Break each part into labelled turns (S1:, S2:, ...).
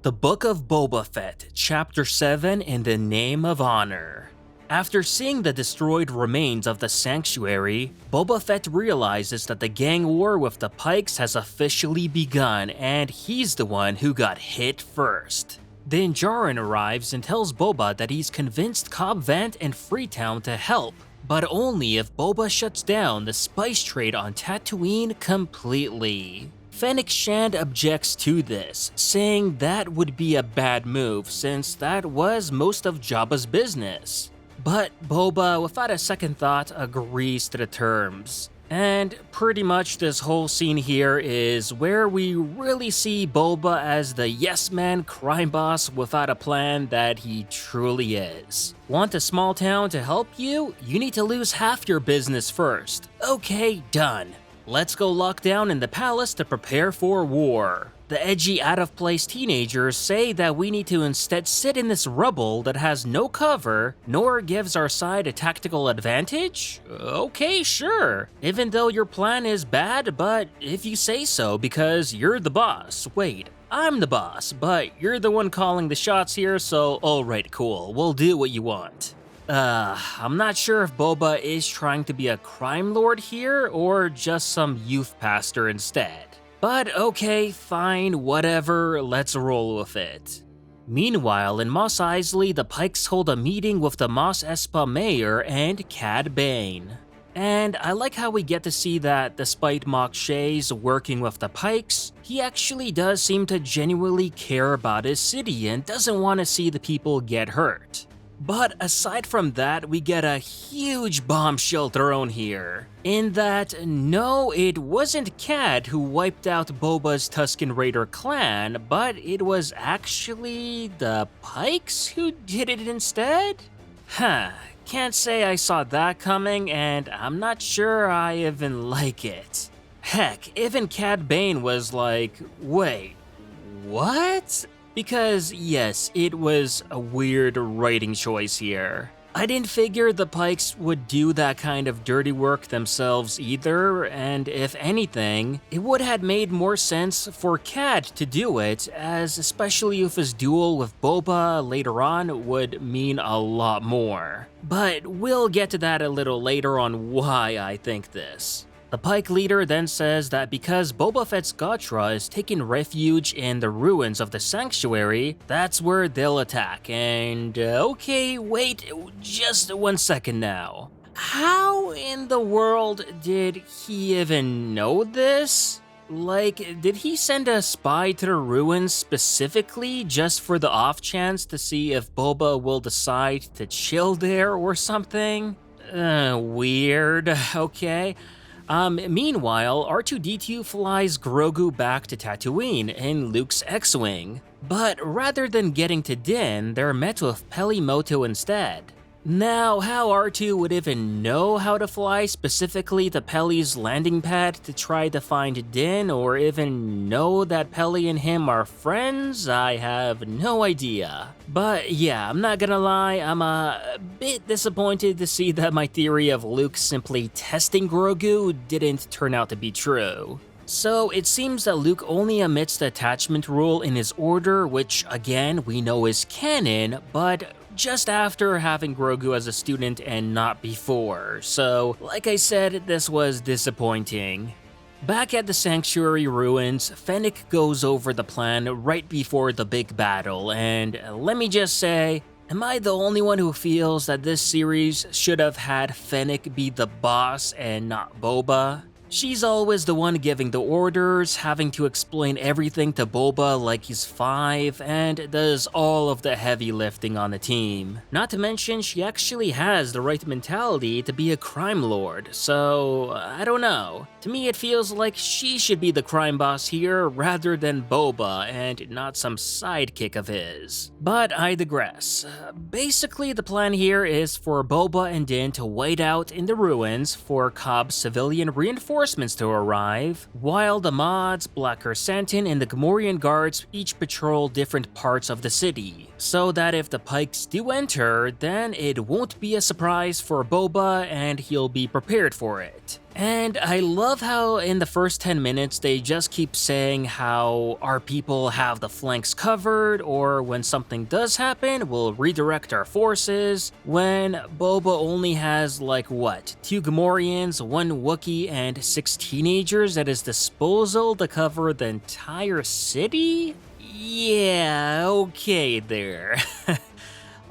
S1: The Book of Boba Fett, Chapter 7 In the Name of Honor. After seeing the destroyed remains of the sanctuary, Boba Fett realizes that the gang war with the Pikes has officially begun and he's the one who got hit first. Then Jaren arrives and tells Boba that he's convinced Cobb Vanth and Freetown to help, but only if Boba shuts down the spice trade on Tatooine completely. Fennec Shand objects to this, saying that would be a bad move since that was most of Jabba's business. But Boba, without a second thought, agrees to the terms. And pretty much this whole scene here is where we really see Boba as the yes-man crime boss without a plan that he truly is. Want a small town to help you? You need to lose half your business first. Okay, done. Let's go lock down in the palace to prepare for war. The edgy, out-of-place teenagers say that we need to instead sit in this rubble that has no cover, nor gives our side a tactical advantage? Okay, sure. Even though your plan is bad, but if you say so because you're the boss. Wait, I'm the boss, but you're the one calling the shots here, so alright, cool. We'll do what you want. I'm not sure if Boba is trying to be a crime lord here or just some youth pastor instead. But okay, fine, whatever, let's roll with it. Meanwhile, in Mos Eisley, the Pikes hold a meeting with the Mos Espa mayor and Cad Bane. And I like how we get to see that despite Mok Shay's working with the Pikes, he actually does seem to genuinely care about his city and doesn't want to see the people get hurt. But aside from that, we get a huge bombshell thrown here. In that, no, it wasn't Cad who wiped out Boba's Tusken Raider clan, but it was actually the Pikes who did it instead? Can't say I saw that coming, and I'm not sure I even like it. Heck, even Cad Bane was like, wait, what? Because yes, it was a weird writing choice here. I didn't figure the Pikes would do that kind of dirty work themselves either, and if anything, it would have made more sense for Cad to do it, as especially if his duel with Boba later on would mean a lot more. But we'll get to that a little later on why I think this. The Pike leader then says that because Boba Fett's Gotra is taking refuge in the ruins of the sanctuary, that's where they'll attack, and okay, wait, just 1 second now. How in the world did he even know this? Like, did he send a spy to the ruins specifically just for the off chance to see if Boba will decide to chill there or something? Weird, okay. Meanwhile, R2-D2 flies Grogu back to Tatooine in Luke's X-Wing. But rather than getting to Din, they're met with Peli Motto instead. Now, how R2 would even know how to fly specifically to Peli's landing pad to try to find Din, or even know that Peli and him are friends, I have no idea. But yeah, I'm not gonna lie, I'm a bit disappointed to see that my theory of Luke simply testing Grogu didn't turn out to be true. So it seems that Luke only omits the attachment rule in his order, which again we know is canon, but just after having Grogu as a student and not before. So like I said, this was disappointing. Back at the sanctuary ruins, Fennec goes over the plan right before the big battle, and let me just say, am I the only one who feels that this series should have had Fennec be the boss and not Boba? She's always the one giving the orders, having to explain everything to Boba like he's 5, and does all of the heavy lifting on the team. Not to mention, she actually has the right mentality to be a crime lord, so I don't know. To me, it feels like she should be the crime boss here rather than Boba and not some sidekick of his. But I digress. Basically, the plan here is for Boba and Din to wait out in the ruins for Cobb's civilian reinforcements to arrive, while the mods, Black Chrysanthemum, and the Gamorrean guards each patrol different parts of the city, so that if the Pikes do enter, then it won't be a surprise for Boba and he'll be prepared for it. And I love how in the first 10 minutes they just keep saying how our people have the flanks covered, or when something does happen, we'll redirect our forces, when Boba only has like what, 2 Gamorreans, 1 Wookiee, and 6 teenagers at his disposal to cover the entire city? Yeah, okay there.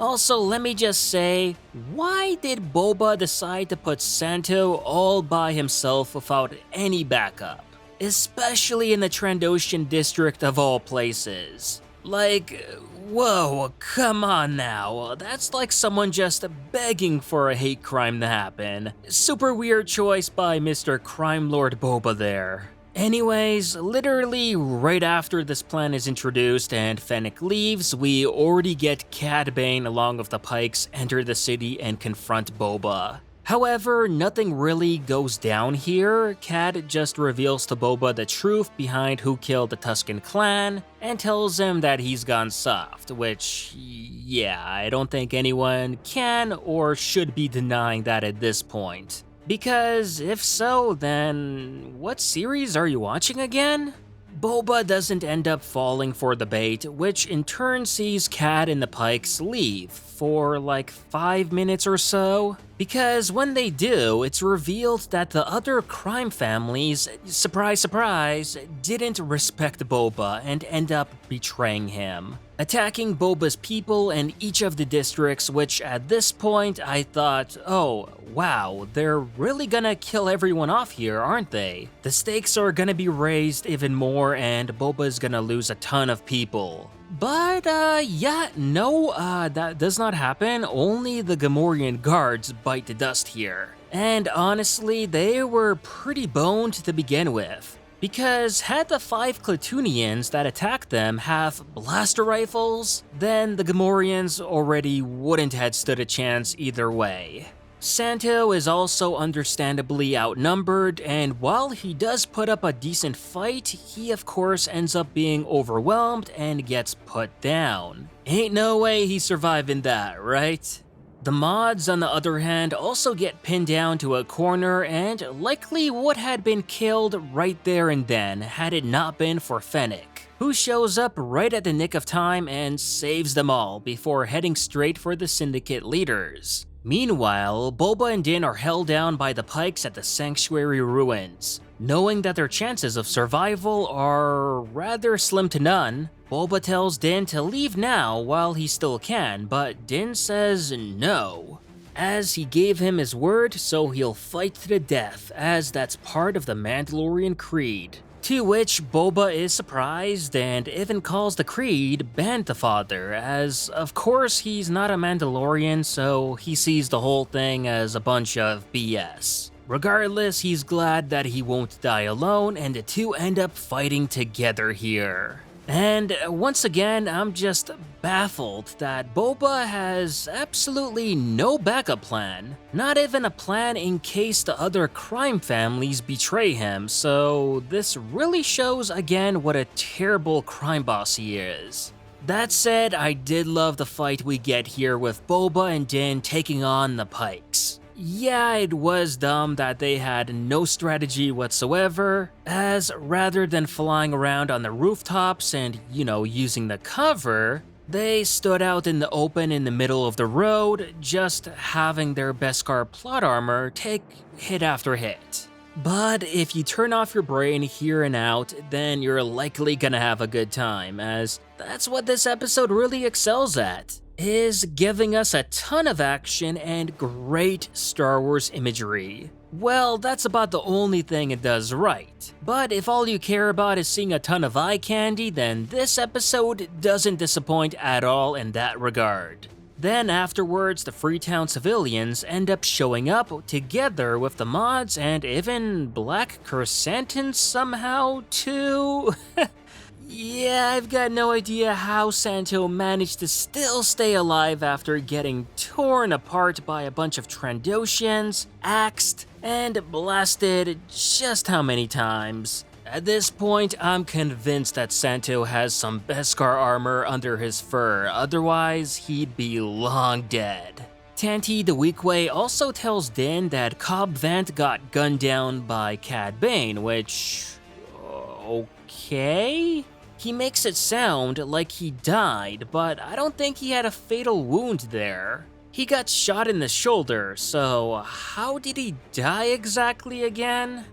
S1: Also, let me just say, why did Boba decide to put Santo all by himself without any backup? Especially in the Trandoshan district of all places. Like, whoa, come on now. That's like someone just begging for a hate crime to happen. Super weird choice by Mr. Crime Lord Boba there. Anyways, literally right after this plan is introduced and Fennec leaves, we already get Cad Bane along with the Pikes enter the city and confront Boba. However, nothing really goes down here. Cad just reveals to Boba the truth behind who killed the Tusken clan and tells him that he's gone soft, which, yeah, I don't think anyone can or should be denying that at this point. Because if so, then what series are you watching again? Boba doesn't end up falling for the bait, which in turn sees Cad and the Pikes leave for like 5 minutes or so. Because when they do, it's revealed that the other crime families, surprise surprise, didn't respect Boba and end up betraying him, attacking Boba's people in each of the districts, which at this point I thought, oh wow, they're really gonna kill everyone off here, aren't they? The stakes are gonna be raised even more and Boba's gonna lose a ton of people. But, yeah, no, that does not happen. Only the Gamorrean guards bite the dust here. And honestly, they were pretty boned to begin with. Because had the 5 Klatooinians that attacked them have blaster rifles, then the Gamorreans already wouldn't have stood a chance either way. Santo is also understandably outnumbered, and while he does put up a decent fight, he of course ends up being overwhelmed and gets put down. Ain't no way he's surviving that, right? The mods, on the other hand, also get pinned down to a corner and likely would have been killed right there and then had it not been for Fennec, who shows up right at the nick of time and saves them all before heading straight for the Syndicate leaders. Meanwhile, Boba and Din are held down by the Pikes at the Sanctuary ruins. Knowing that their chances of survival are rather slim to none, Boba tells Din to leave now while he still can, but Din says no, as he gave him his word, so he'll fight to the death, as that's part of the Mandalorian creed. To which Boba is surprised and even calls the creed Bantha Father, as of course he's not a Mandalorian, so he sees the whole thing as a bunch of BS. Regardless, he's glad that he won't die alone, and the two end up fighting together here. And once again, I'm just baffled that Boba has absolutely no backup plan. Not even a plan in case the other crime families betray him, so this really shows again what a terrible crime boss he is. That said, I did love the fight we get here with Boba and Din taking on the Pikes. Yeah, it was dumb that they had no strategy whatsoever, as rather than flying around on the rooftops and, using the cover, they stood out in the open in the middle of the road, just having their Beskar plot armor take hit after hit. But if you turn off your brain here and out, then you're likely gonna have a good time, as that's what this episode really excels at, is giving us a ton of action and great Star Wars imagery. Well, that's about the only thing it does right. But if all you care about is seeing a ton of eye candy, then this episode doesn't disappoint at all in that regard. Then afterwards, the Freetown civilians end up showing up together with the mods and even Black Chrysanthemums somehow too. Yeah, I've got no idea how Santo managed to still stay alive after getting torn apart by a bunch of Trandoshans, axed, and blasted just how many times. At this point, I'm convinced that Santo has some Beskar armor under his fur, otherwise he'd be long dead. Tanti the Weequay also tells Din that Cobb Vanth got gunned down by Cad Bane, which... okay? He makes it sound like he died, but I don't think he had a fatal wound there. He got shot in the shoulder, so how did he die exactly again?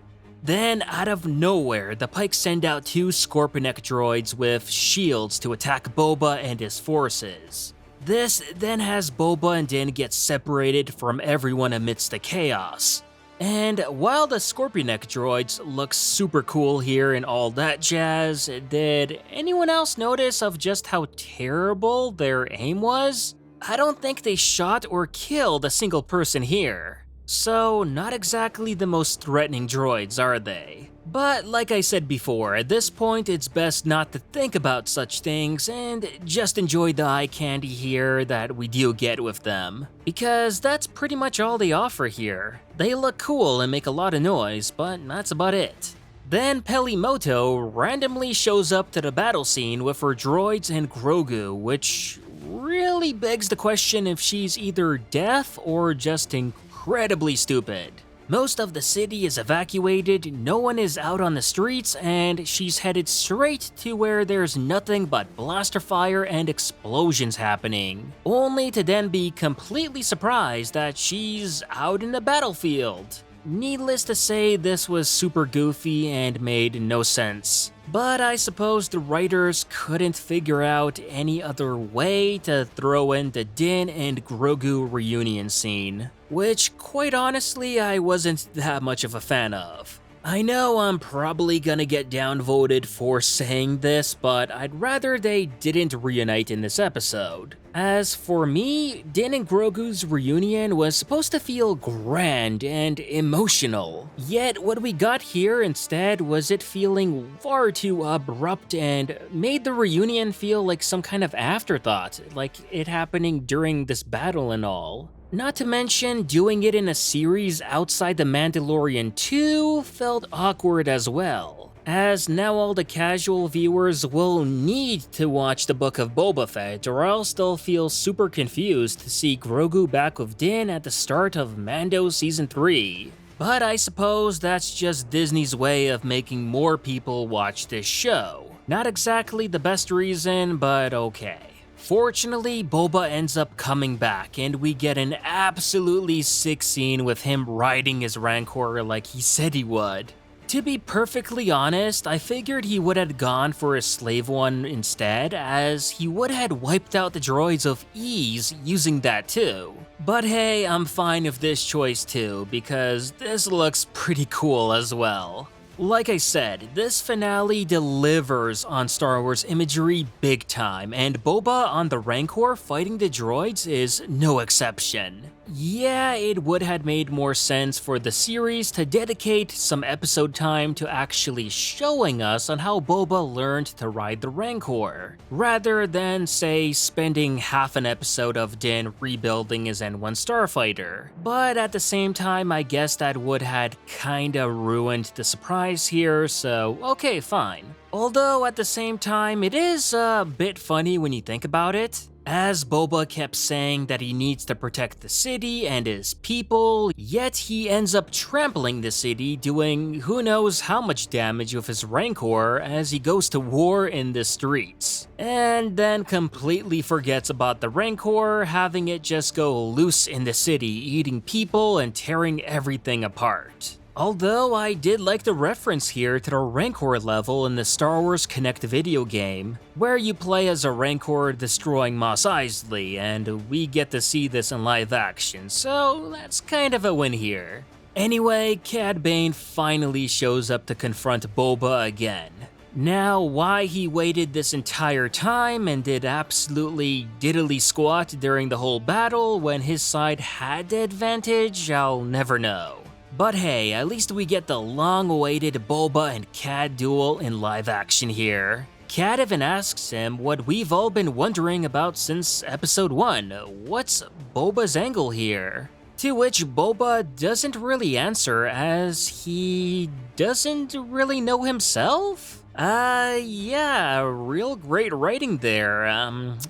S1: Then, out of nowhere, the Pikes send out 2 Scorpenek droids with shields to attack Boba and his forces. This then has Boba and Din get separated from everyone amidst the chaos. And while the Scorpenek droids look super cool here and all that jazz, did anyone else notice of just how terrible their aim was? I don't think they shot or killed a single person here. So, not exactly the most threatening droids, are they? But like I said before, at this point it's best not to think about such things and just enjoy the eye candy here that we do get with them. Because that's pretty much all they offer here. They look cool and make a lot of noise, but that's about it. Then Pelimoto randomly shows up to the battle scene with her droids and Grogu, which really begs the question if she's either deaf or just incredibly stupid. Most of the city is evacuated, no one is out on the streets, and she's headed straight to where there's nothing but blaster fire and explosions happening, only to then be completely surprised that she's out in the battlefield. Needless to say, this was super goofy and made no sense. But I suppose the writers couldn't figure out any other way to throw in the Din and Grogu reunion scene, which quite honestly I wasn't that much of a fan of. I know I'm probably gonna get downvoted for saying this, but I'd rather they didn't reunite in this episode. As for me, Din and Grogu's reunion was supposed to feel grand and emotional. Yet what we got here instead was it feeling far too abrupt and made the reunion feel like some kind of afterthought, like it happening during this battle and all. Not to mention, doing it in a series outside The Mandalorian 2 felt awkward as well, as now all the casual viewers will need to watch the Book of Boba Fett or else they'll feel super confused to see Grogu back with Din at the start of Mando Season 3. But I suppose that's just Disney's way of making more people watch this show. Not exactly the best reason, but okay. Fortunately, Boba ends up coming back, and we get an absolutely sick scene with him riding his rancor like he said he would. To be perfectly honest, I figured he would have gone for a slave one instead, as he would have wiped out the droids of ease using that too. But hey, I'm fine with this choice too, because this looks pretty cool as well. Like I said, this finale delivers on Star Wars imagery big time, and Boba on the Rancor fighting the droids is no exception. Yeah, it would have made more sense for the series to dedicate some episode time to actually showing us on how Boba learned to ride the Rancor, rather than, say, spending half an episode of Din rebuilding his N1 starfighter. But at the same time, I guess that would have kinda ruined the surprise here, so okay, fine. Although at the same time, it is a bit funny when you think about it. As Boba kept saying that he needs to protect the city and his people, yet he ends up trampling the city, doing who knows how much damage with his Rancor as he goes to war in the streets. And then completely forgets about the Rancor, having it just go loose in the city, eating people and tearing everything apart. Although I did like the reference here to the Rancor level in the Star Wars Connect video game, where you play as a Rancor destroying Mos Eisley, and we get to see this in live action, so that's kind of a win here. Anyway, Cad Bane finally shows up to confront Boba again. Now, why he waited this entire time and did absolutely diddly squat during the whole battle when his side had the advantage, I'll never know. But hey, at least we get the long-awaited Boba and Cad duel in live action here. Cad even asks him what we've all been wondering about since episode 1, what's Boba's angle here? To which Boba doesn't really answer as he doesn't really know himself? Yeah, real great writing there,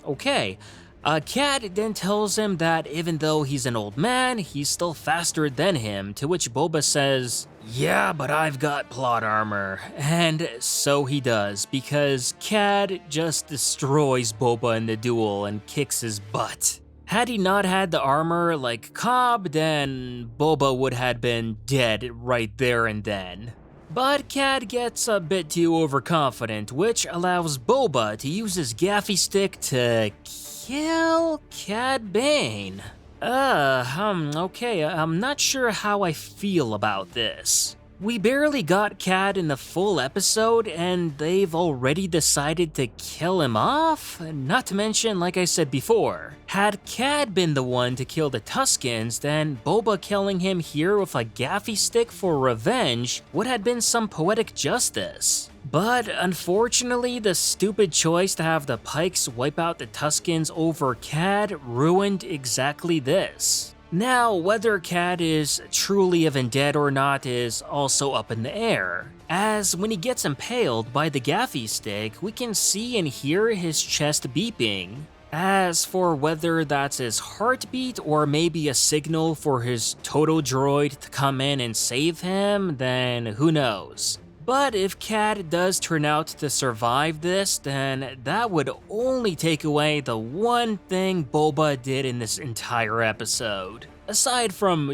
S1: okay. Cad then tells him that even though he's an old man, he's still faster than him, to which Boba says, "Yeah, but I've got plot armor." And so he does, because Cad just destroys Boba in the duel and kicks his butt. Had he not had the armor like Cobb, then Boba would have been dead right there and then. But Cad gets a bit too overconfident, which allows Boba to use his gaffy stick to kill Cad Bane. Okay, I'm not sure how I feel about this. We barely got Cad in the full episode, and they've already decided to kill him off? Not to mention, like I said before, had Cad been the one to kill the Tuskens, then Boba killing him here with a gaffy stick for revenge would have been some poetic justice. But unfortunately, the stupid choice to have the Pikes wipe out the Tuskens over Cad ruined exactly this. Now, whether Cad is truly even dead or not is also up in the air, as when he gets impaled by the gaffy stick, we can see and hear his chest beeping. As for whether that's his heartbeat or maybe a signal for his Toto droid to come in and save him, then who knows. But if Cad does turn out to survive this, then that would only take away the one thing Boba did in this entire episode. Aside from,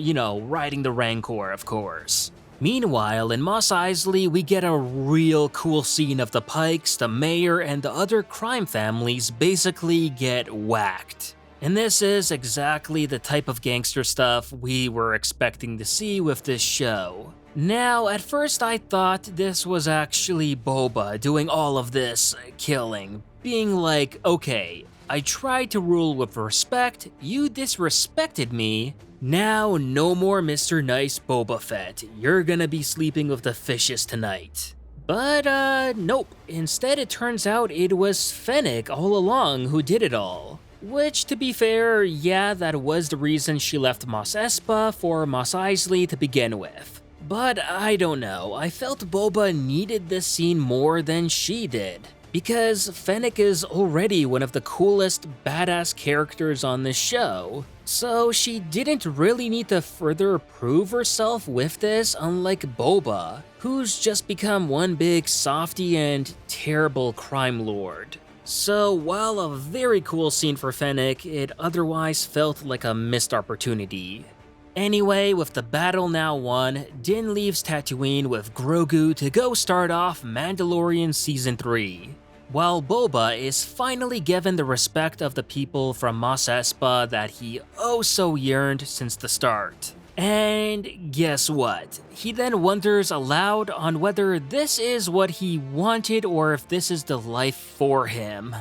S1: riding the Rancor, of course. Meanwhile, in Mos Eisley, we get a real cool scene of the Pikes, the mayor, and the other crime families basically get whacked. And this is exactly the type of gangster stuff we were expecting to see with this show. Now, at first I thought this was actually Boba doing all of this killing, being like, okay, I tried to rule with respect, you disrespected me, now no more Mr. Nice Boba Fett, you're gonna be sleeping with the fishes tonight. But nope, instead it turns out it was Fennec all along who did it all. Which, to be fair, yeah, that was the reason she left Mos Espa for Mos Eisley to begin with. But I don't know, I felt Boba needed this scene more than she did. Because Fennec is already one of the coolest badass characters on the show, so she didn't really need to further prove herself with this, unlike Boba, who's just become one big softy and terrible crime lord. So while a very cool scene for Fennec, it otherwise felt like a missed opportunity. Anyway, with the battle now won, Din leaves Tatooine with Grogu to go start off Mandalorian Season 3, while Boba is finally given the respect of the people from Mos Espa that he oh so yearned since the start. And guess what? He then wonders aloud on whether this is what he wanted or if this is the life for him.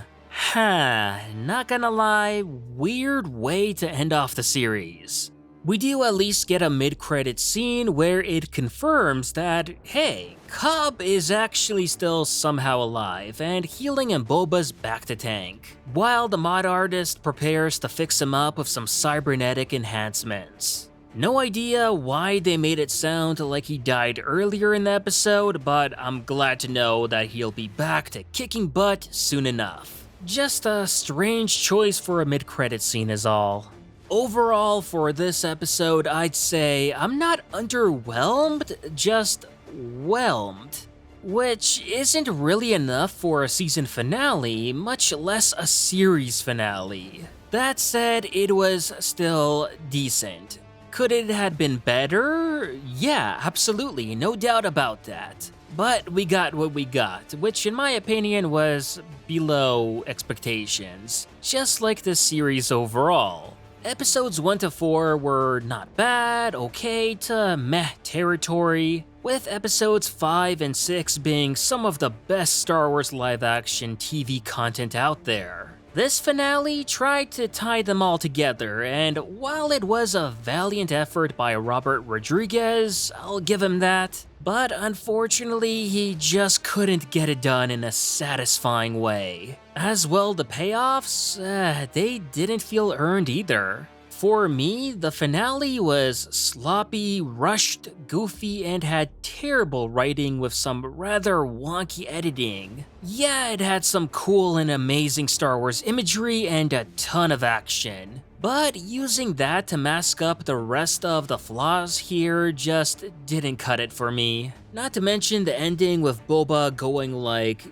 S1: Not gonna lie, weird way to end off the series. We do at least get a mid-credit scene where it confirms that, hey, Cobb is actually still somehow alive and healing in Boba's back to tank, while the mod artist prepares to fix him up with some cybernetic enhancements. No idea why they made it sound like he died earlier in the episode, but I'm glad to know that he'll be back to kicking butt soon enough. Just a strange choice for a mid-credit scene is all. Overall, for this episode, I'd say I'm not underwhelmed, just whelmed. Which isn't really enough for a season finale, much less a series finale. That said, it was still decent. Could it have been better? Yeah, absolutely, no doubt about that. But we got what we got, which in my opinion was below expectations, just like the series overall. Episodes 1 to 4 were not bad, okay to meh territory, with episodes 5 and 6 being some of the best Star Wars live-action TV content out there. This finale tried to tie them all together, and while it was a valiant effort by Robert Rodriguez, I'll give him that, but unfortunately he just couldn't get it done in a satisfying way. As well, the payoffs, they didn't feel earned either. For me, the finale was sloppy, rushed, goofy, and had terrible writing with some rather wonky editing. Yeah, it had some cool and amazing Star Wars imagery and a ton of action, but using that to mask up the rest of the flaws here just didn't cut it for me. Not to mention the ending with Boba going like,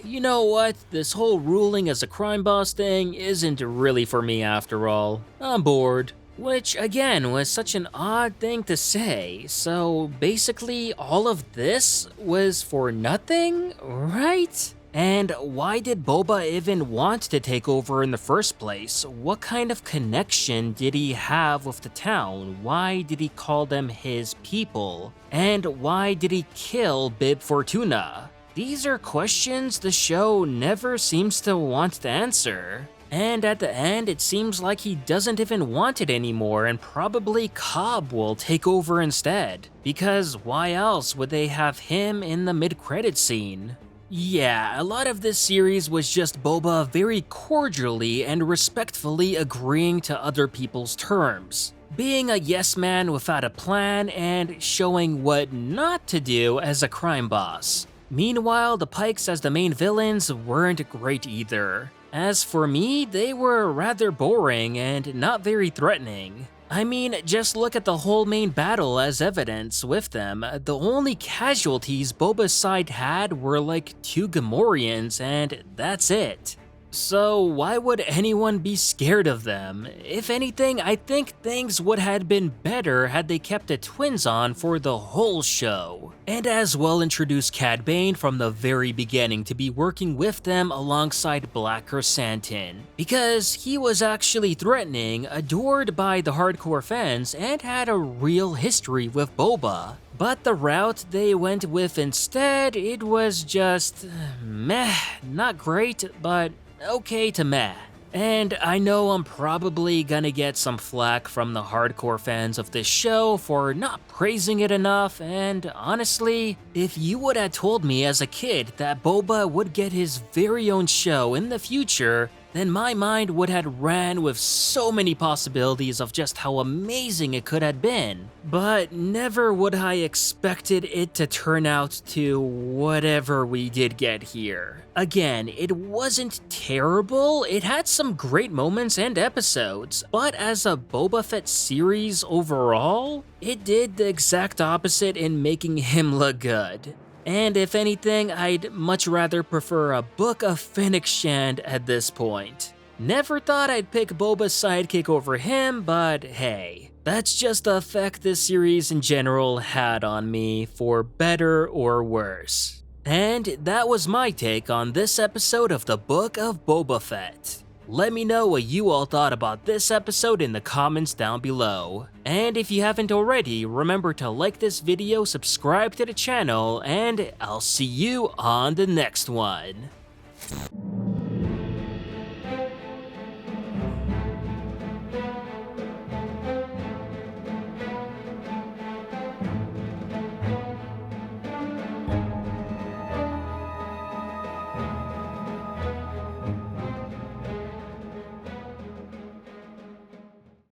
S1: you know what, this whole ruling as a crime boss thing isn't really for me after all. I'm bored. Which, again, was such an odd thing to say, so basically all of this was for nothing, right? And why did Boba even want to take over in the first place? What kind of connection did he have with the town? Why did he call them his people? And why did he kill Bib Fortuna? These are questions the show never seems to want to answer. And at the end, it seems like he doesn't even want it anymore and probably Cobb will take over instead. Because why else would they have him in the mid-credit scene? Yeah, a lot of this series was just Boba very cordially and respectfully agreeing to other people's terms, being a yes man without a plan and showing what not to do as a crime boss. Meanwhile, the Pikes as the main villains weren't great either. As for me, they were rather boring and not very threatening. I mean, just look at the whole main battle as evidence with them. The only casualties Boba's side had were like 2 Gamorreans and that's it. So why would anyone be scared of them? If anything, I think things would have been better had they kept the twins on for the whole show. And as well introduce Cad Bane from the very beginning to be working with them alongside Black Chrysanthemum, because he was actually threatening, adored by the hardcore fans, and had a real history with Boba. But the route they went with instead, it was just meh, not great, but okay to meh. And I know I'm probably gonna get some flack from the hardcore fans of this show for not praising it enough, and honestly, if you would have told me as a kid that Boba would get his very own show in the future, then my mind would have ran with so many possibilities of just how amazing it could have been. But never would I expected it to turn out to whatever we did get here. Again, it wasn't terrible, it had some great moments and episodes, but as a Boba Fett series overall, it did the exact opposite in making him look good. And if anything, I'd much rather prefer a Book of Fennec Shand at this point. Never thought I'd pick Boba's sidekick over him, but hey, that's just the effect this series in general had on me, for better or worse. And that was my take on this episode of the Book of Boba Fett. Let me know what you all thought about this episode in the comments down below. And if you haven't already, remember to like this video, subscribe to the channel, and I'll see you on the next one.